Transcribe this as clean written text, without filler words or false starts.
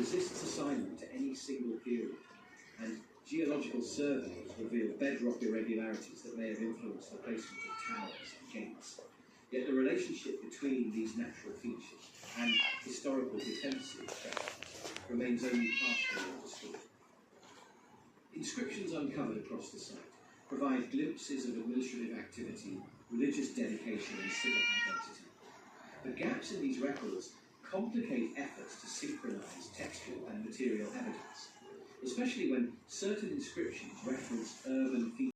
resists assignment to any single period, and geological surveys reveal bedrock irregularities that may have influenced the placement of towers and gates. Yet the relationship between these natural features and historical defensive threats remains only partially understood. Inscriptions uncovered across the site provide glimpses of administrative activity, religious dedication, and civic identity. The gaps in these records complicate efforts to synchronize textual and material evidence, especially when certain inscriptions reference urban features.